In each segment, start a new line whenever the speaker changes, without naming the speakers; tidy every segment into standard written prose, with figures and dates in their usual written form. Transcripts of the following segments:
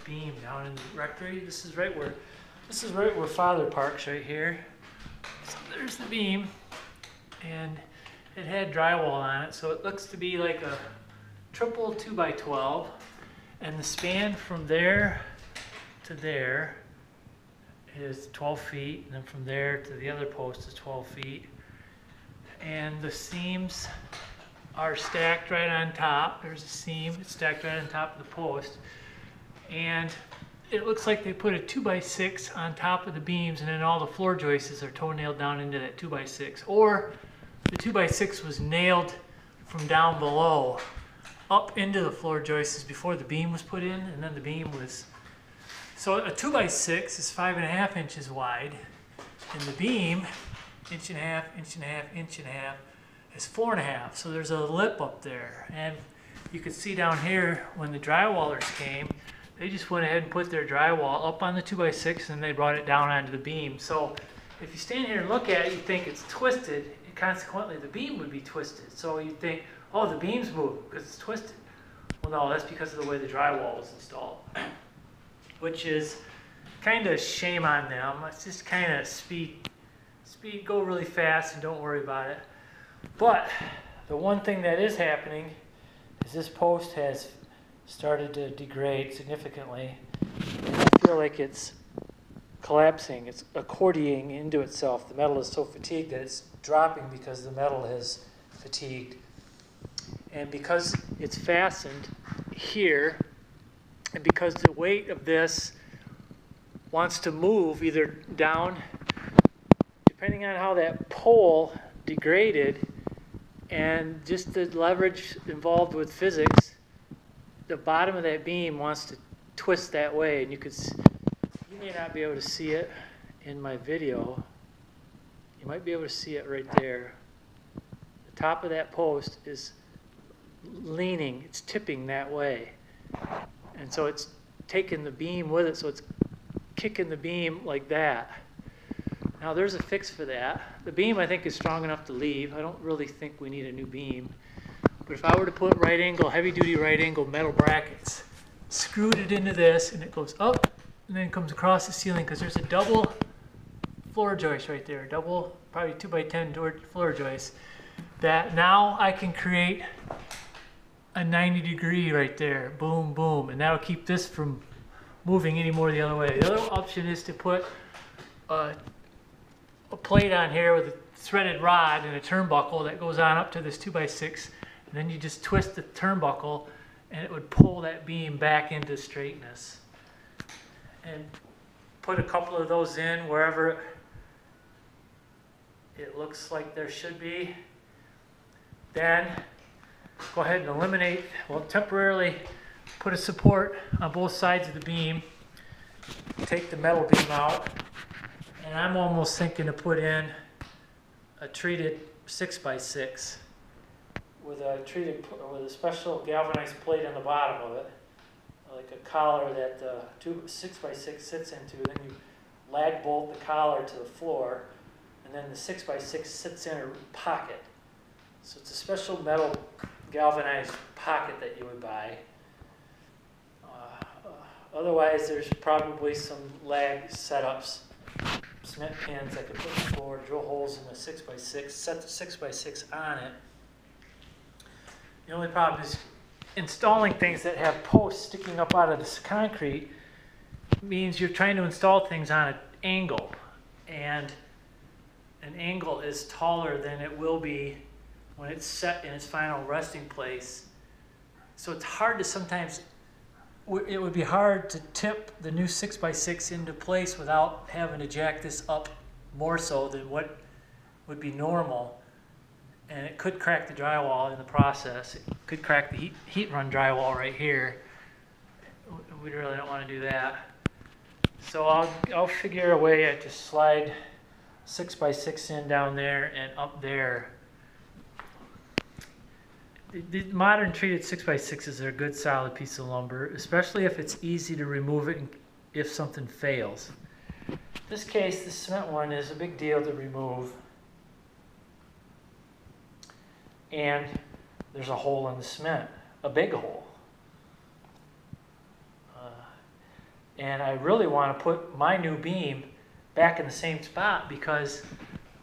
beam down in the Rectory. This is right where Father parks right here. So there's the beam, and it had drywall on it, so it looks to be like a triple 2x12, and the span from there to there is 12 feet, and then from there to the other post is 12 feet. And the seams are stacked right on top. There's a seam, it's stacked right on top of the post. And it looks like they put a 2x6 on top of the beams, and then all the floor joists are toe nailed down into that 2x6. Or the 2x6 was nailed from down below up into the floor joists before the beam was put in, and then the beam was... So a 2x6 is 5.5 inches wide, and the beam, inch and a half, inch and a half, inch and a half, is 4.5. So there's a lip up there. And you can see down here, when the drywallers came, they just went ahead and put their drywall up on the 2x6, and they brought it down onto the beam. So if you stand here and look at it, you think it's twisted, and consequently the beam would be twisted. So you think, oh, the beam's moved because it's twisted. Well, no, that's because of the way the drywall was installed. Which is kind of shame on them. It's just kind of speed, go really fast and don't worry about it. But the one thing that is happening is this post has started to degrade significantly. And I feel like it's collapsing, it's accordioning into itself. The metal is so fatigued that it's dropping because the metal has fatigued. And because it's fastened here, and because the weight of this wants to move either down, depending on how that pole degraded, and just the leverage involved with physics, the bottom of that beam wants to twist that way. And you may not be able to see it in my video. You might be able to see it right there. The top of that post is leaning, it's tipping that way. And so it's taking the beam with it, so it's kicking the beam like that. Now there's a fix for that. The beam, I think, is strong enough to leave. I don't really think we need a new beam. But if I were to put right angle, heavy duty right angle metal brackets, screwed it into this, and it goes up and then comes across the ceiling, because there's a double floor joist right there, double, probably 2x10 floor joist, that now I can create a 90-degree right there, boom, boom, and that'll keep this from moving any more the other way. The other option is to put a plate on here with a threaded rod and a turnbuckle that goes on up to this 2x6, and then you just twist the turnbuckle, and it would pull that beam back into straightness. And put a couple of those in wherever it looks like there should be. Then go ahead and eliminate, well, temporarily put a support on both sides of the beam, take the metal beam out, and I'm almost thinking to put in a treated 6x6 with a special galvanized plate on the bottom of it, like a collar that the 6x6 sits into. Then you lag bolt the collar to the floor, and then the 6x6 sits in a pocket. So it's a special metal galvanized pocket that you would buy. Otherwise, there's probably some lag setups, cement pins I could put in the floor, drill holes in the 6x6, set the 6x6 on it. The only problem is installing things that have posts sticking up out of this concrete means you're trying to install things on an angle, and an angle is taller than it will be when it's set in its final resting place. So it's hard to sometimes, it would be hard to tip the new 6x6 into place without having to jack this up more so than what would be normal. And it could crack the drywall in the process. It could crack the heat run drywall right here. We really don't want to do that. So I'll figure a way to slide 6x6 in down there and up there. The modern treated 6x6s are a good solid piece of lumber, especially if it's easy to remove it if something fails. In this case, the cement one is a big deal to remove. And there's a hole in the cement, a big hole. And I really want to put my new beam back in the same spot because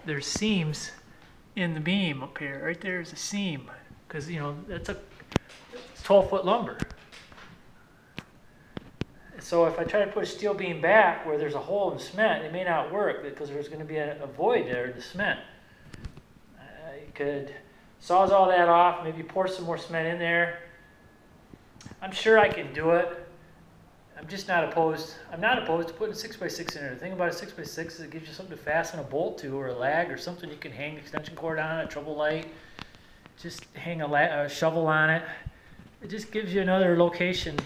there's seams in the beam up here. Right there is a seam because, you know, that's a 12-foot lumber. So if I try to put a steel beam back where there's a hole in the cement, it may not work because there's going to be a void there in the cement. I could sawzall that off, maybe pour some more cement in there. I'm sure I can do it. I'm just not opposed. I'm not opposed to putting a 6x6 in there. The thing about a 6x6 is it gives you something to fasten a bolt to or a lag or something you can hang the extension cord on, a trouble light. Just hang a shovel on it. It just gives you another location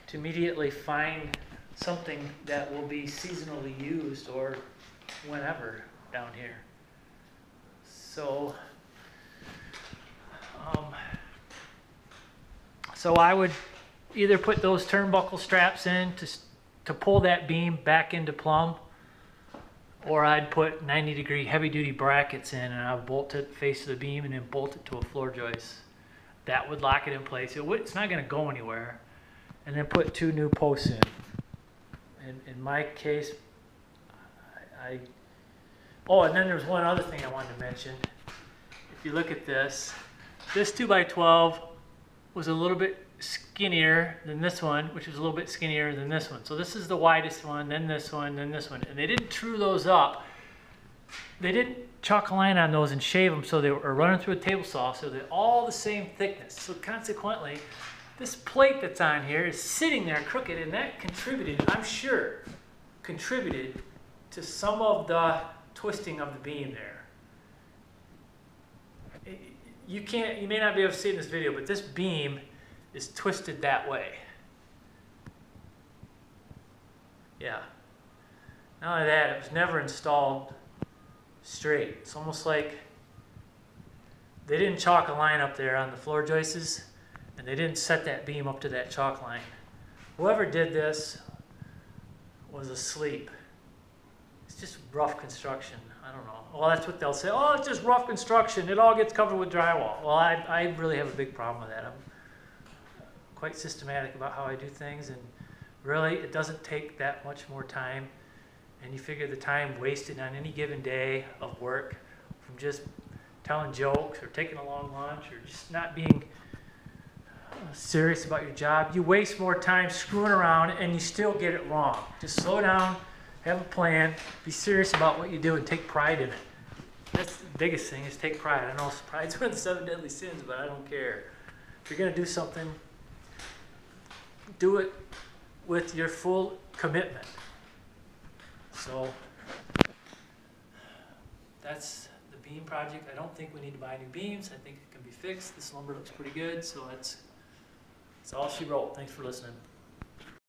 to immediately find something that will be seasonally used or whenever down here. So, so I would either put those turnbuckle straps in to pull that beam back into plumb, or I'd put 90-degree heavy-duty brackets in and I would bolt it face of the beam and then bolt it to a floor joist. That would lock it in place. It's not going to go anywhere. And then put 2 new posts in. In my case, oh, and then there's one other thing I wanted to mention. If you look at this 2x12 was a little bit skinnier than this one, which was a little bit skinnier than this one. So this is the widest one, then this one, then this one. And they didn't true those up. They didn't chalk a line on those and shave them, so they were running through a table saw, so they're all the same thickness. So consequently, this plate that's on here is sitting there crooked, and that contributed, I'm sure, contributed to some of the twisting of the beam there. You may not be able to see it in this video, but this beam is twisted that way. Yeah. Not only that, it was never installed straight. It's almost like they didn't chalk a line up there on the floor joists, and they didn't set that beam up to that chalk line. Whoever did this was asleep. It's just rough construction. I don't know. Well, that's what they'll say. Oh, it's just rough construction. It all gets covered with drywall. Well, I really have a big problem with that. I'm quite systematic about how I do things, and really it doesn't take that much more time. And you figure the time wasted on any given day of work from just telling jokes or taking a long lunch or just not being serious about your job. You waste more time screwing around and you still get it wrong. Just slow down, have a plan, be serious about what you do, and take pride in it. That's the biggest thing, is take pride. I know pride's one of the 7 deadly sins, but I don't care. If you're going to do something, do it with your full commitment. So that's the beam project. I don't think we need to buy new beams. I think it can be fixed. This lumber looks pretty good, so that's all she wrote. Thanks for listening.